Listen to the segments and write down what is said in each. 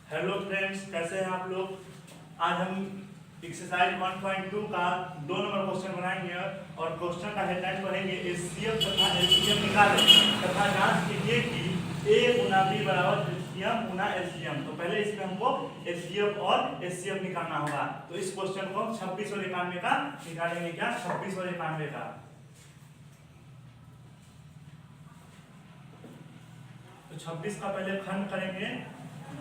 Hello friends, कैसे हैं आप लोग। आज हम एक्सरसाइज 1.2 का 2 नंबर क्वेश्चन बनाएंगे और क्वेश्चन का हेडलाइन पढ़ेंगे एचसीएफ तथा एलसीएम निकालें तथा जांच कीजिए कि ए गुना बी बराबर एलसीएम गुना एलसीएम। तो पहले इसमें हमको एचसीएफ और एचसीएफ निकालना होगा। तो इस क्वेश्चन को हम 26 और 91 का निकालेंगे। क्या 26 और 91 का। तो 26 का पहले खंड करेंगे,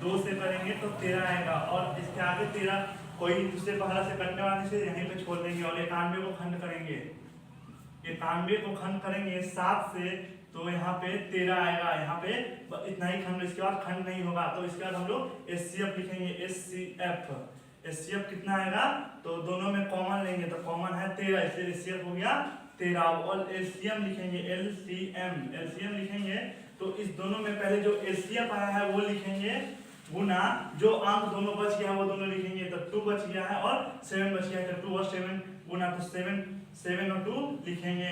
2 से करेंगे तो 13 आएगा और इसके आगे 13 कोई दूसरे पहाड़ा से कटने वाले से यहीं पे छोड़ देंगे और 91 को खंड करेंगे। 91 को खंड करेंगे 7 से तो यहाँ पे 13 आएगा। यहाँ पे इतना ही खंड, इसके बाद खंड नहीं होगा। तो इसके बाद हम लोग एचसीएफ लिखेंगे। एचसीएफ कितना आएगा तो दोनों में कॉमन लेंगे तो कॉमन है 13, इसलिए एचसीएफ हो गया 13। और एलसीएम लिखेंगे, एलसीएम लिखेंगे तो इस दोनों में पहले जो एचसीएफ आया है वो लिखेंगे गुना जो अंक दोनों बच गया है वो दोनों लिखेंगे। तो 2 बच गया है और 7 बच गया है तो 2 और 7 गुना, तो 7 और 2 लिखेंगे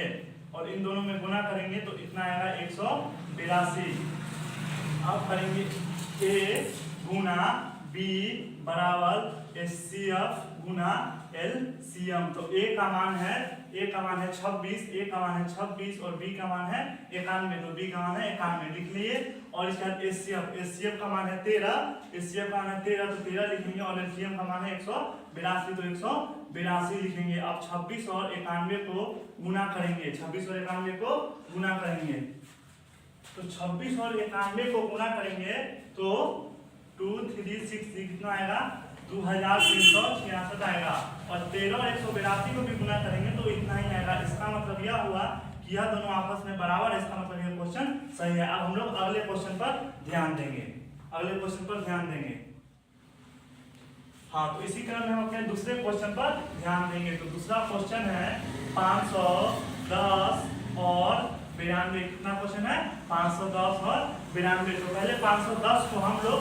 और इन दोनों में गुना करेंगे तो इतना आएगा 182। अब करेंगे ए गुना बी बराबर एचसीएफ गुना एलसीएम। तो ए का मान है 26, ए का मान है 26 और बी का मान है 91, तो बी का मान है 91 लिख लिए। और इसके बाद एचसीएफ का मान है 13, तो 13 लिखेंगे और एलसीएम का मान है 182, तो 182 लिखेंगे। अब 26 और 91 को गुना करेंगे, 26 और 91 को गुना करेंगे तो 26 और 91 को गुना करेंगे तो 2, 3, 6 कितना आएगा 2366 आएगा। और 13 और 182 को भी गुना करेंगे तो इतना ही आएगा। इसका मतलब यह हुआ कि यह दोनों आपस में बराबर है। इसका मतलब यह क्वेश्चन सही है। अब हम लोग अगले क्वेश्चन पर ध्यान देंगे। हाँ, तो इसी क्रम में हम अपने दूसरे क्वेश्चन पर ध्यान देंगे। तो दूसरा क्वेश्चन है 510 और 92। कितना क्वेश्चन है 510 और 92। तो पहले 510 को हम लोग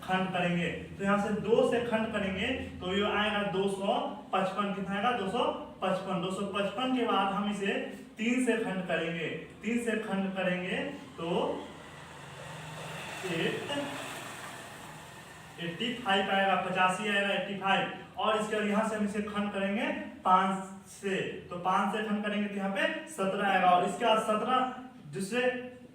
खंड करेंगे, तो यहाँ से 2 से खंड करेंगे तो ये आएगा 255। कितना आएगा 255 के बाद हम इसे 3 से खंड करेंगे तो 85 आएगा, 85 आएगा 85। और इसके बाद यहाँ से हम इसे खंड करेंगे 5 से, तो 5 से खंड करेंगे तो यहाँ पे 17 आएगा। और इसके बाद 17 दूसरे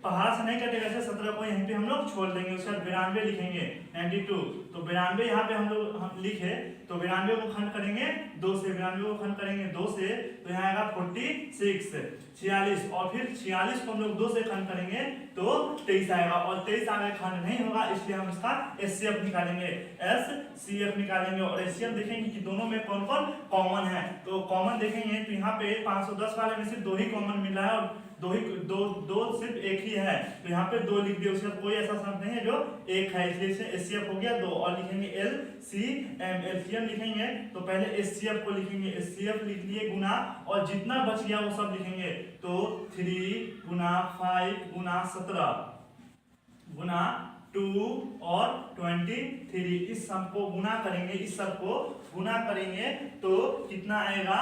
पहाड़ से नहीं कटेगा, 17 को यहीं पे हम लोग छोड़ देंगे। उसके बाद 92 लिखेंगे 92, तो 92 यहाँ पे हम लोग लिखे तो 92 को खंड करेंगे 2 से, 92 को खंड करेंगे 2 से तो यहाँ आएगा 46 और फिर 46 को हम लोग 2 से खंड करेंगे तो 23 आएगा। और 23 आगे खंड नहीं होगा इसलिए हम इसका एचसीएफ निकालेंगे और एचसीएफ देखेंगे कि दोनों में कौन कौन कॉमन है। तो कॉमन देखेंगे तो यहाँ पे 510 वाले में सिर्फ 2 ही कॉमन मिल रहा है और दो सिर्फ एक ही है तो यहाँ पे 2 लिख दिए। उसके बाद कोई ऐसा शब्द नहीं है जो एक है, इसलिए इसे एचसीएफ हो गया 2। और लिखेंगे एलसीएम लिखेंगे तो पहले एचसीएफ को लिखेंगे, एचसीएफ लिख लिए गुना और जितना बच गया वो सब लिखेंगे। तो 3 गुना 5 गुना 17 गुना 2 और 23। इस सब को गुना करेंगे तो कितना आएगा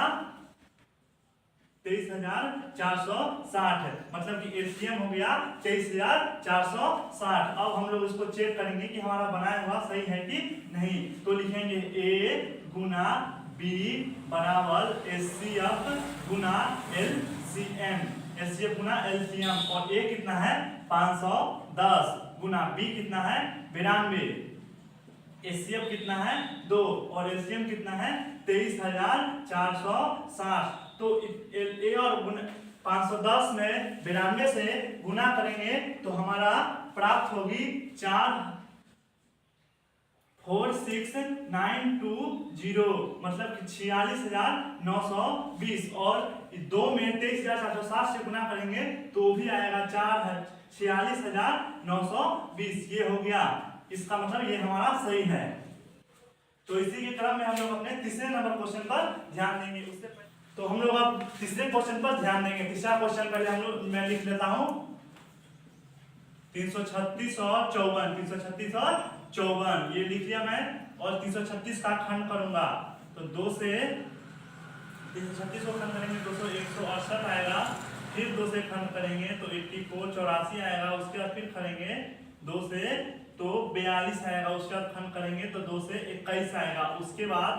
23,460। मतलब कि एलसीएम हो गया 23,460। अब हम लोग इसको चेक करेंगे कि हमारा बनाया हुआ सही है कि नहीं। तो लिखेंगे ए गुना बी बराबर एचसीएफ गुना एलसीएम और ए कितना है 510 गुना बी कितना है 92, एचसीएफ कितना है 2 और एलसीएम कितना है 23,460। तो ए और 510 में 92 से गुना करेंगे तो हमारा प्राप्त होगी 46920, मतलब कि 46,920। और 2 में 23,460 से गुना करेंगे तो भी आएगा 46,920। ये हो गया, इसका मतलब ये हमारा सही है। तो इसी के क्रम में हम लोग अपने तीसरे नंबर क्वेश्चन पर ध्यान देंगे। उससे तो हम लोग अब तीसरे क्वेश्चन पर ध्यान देंगे। तीसरा क्वेश्चन पहले मैं लिख लेता हूं 336 और 54 ये लिख लिया मैं। और 336 का खंड करूंगा तो 2 से 336 को खंड करेंगे 168 आएगा। फिर 2 से खंड करेंगे तो 84 84 आएगा। उसके बाद फिर करेंगे 2 से तो 42 आएगा, उसके बाद खंड करेंगे तो 2 से 21 आएगा। उसके बाद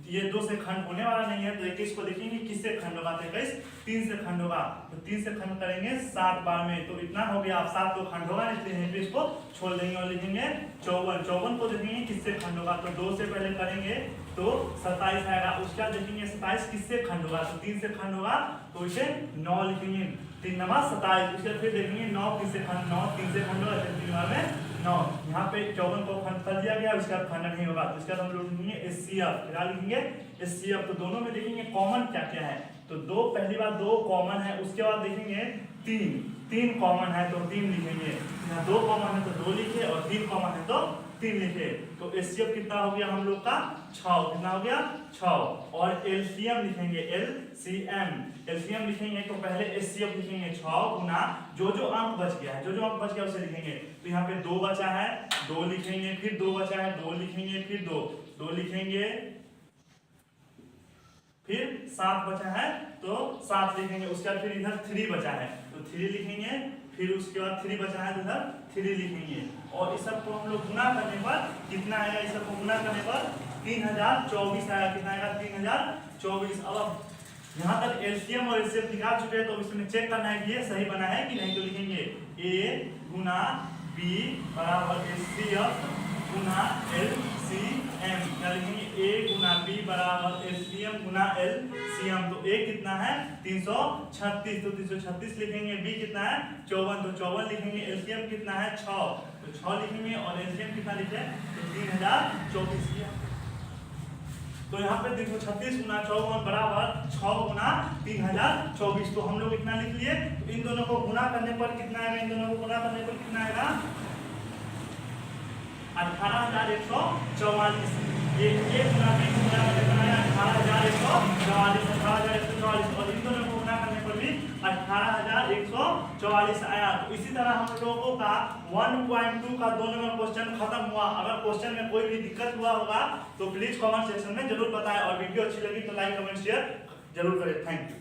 ये 2 से खंड होने वाला नहीं है तो 21 को देखेंगे किससे खंड होगा, तो 21 3 से खंड होगा, तो 3 से खंड करेंगे 7 बार में, तो इतना हो गया। अब 7 को खंड होगा इसलिए यहीं पे इसको छोड़ देंगे और लिखेंगे 54। 54 को देखेंगे किससे खंड होगा, तो 2 से पहले करेंगे तो 27 आएगा। उसके बाद देखेंगे 27 किससे खंड होगा, तो 3 से खंड होगा तो इसे 9 लिखेंगे, 3 नंबर 27। उसके बाद फिर देखेंगे 9 किससे खंड, 9 3 से खंड होगा, 3 बार में 9। यहाँ पे 54 को खंड कर दिया गया, उसके बाद खंड नहीं होगा, तो इसके बाद हम लोग लिखेंगे HCF। क्या लिखेंगे HCF। तो दोनों में देखेंगे कॉमन क्या क्या है, तो 2 पहली बार 2 कॉमन है, उसके बाद देखेंगे 3 कॉमन है तो 3 लिखेंगे, यहाँ 2 कॉमन है तो 2 लिखे और 3 कॉमन है तो 3 लिखे। तो HCF कितना हो गया हम लोग का 6, कितना हो गया 6। और LCM लिखेंगे, LCM लिखेंगे तो पहले HCF लिखेंगे 6 गुना जो अंक बच गया है, जो अंक बच गया उसे लिखेंगे। तो यहाँ पे 2 बचा है 2 लिखेंगे, फिर 2 बचा है 2 लिखेंगे, फिर 2 लिखेंगे, फिर 7 बचा है तो 7 लिखेंगे। उसके बाद फिर इधर 3 बचा है तो 3 लिखेंगे, फिर उसके बाद 3 बचा है तो इधर 3 लिखेंगे। और इस सब को हम लोग गुना करने पर कितना आएगा, इस सब को गुना करने पर 3024 आएगा। कितना आएगा 3024। अब यहाँ तक LCM और HCF निकाल चुके हैं तो इसमें चेक करना है कि ये सही बना है कि नहीं, तो लिखेंगे A गुना B बराबर HCF गुना LCM। क्या लिखेंगे A गुना B बराबर LCM गुना LCM। तो A कितना है 336, तो 336 लिखेंगे। B कितना है 54, तो 54 लिखेंगे। LCM कितना है 6, तो 6 लिखेंगे और LCM कितना लिखे तो 3024। तो यहाँ पे 336 गुना 54 बराबर 6 गुना 3024। तो हम लोग इतना लिख लिए। तो इन दोनों को गुना करने पर कितना आएगा, इन दोनों को गुना करने पर कितना आएगा 18144। ये गुना 20 गुना करने पर आएगा 18144, 18144। और इन दोनों को गुना करने पर भी 18144 आया। तो इसी तरह हम लोगों का 1.2 का 2 नंबर क्वेश्चन खत्म हुआ। अगर क्वेश्चन में कोई भी दिक्कत हुआ होगा तो प्लीज कमेंट सेक्शन में जरूर बताएं, और वीडियो अच्छी लगी तो लाइक कमेंट शेयर जरूर करें। Thank you.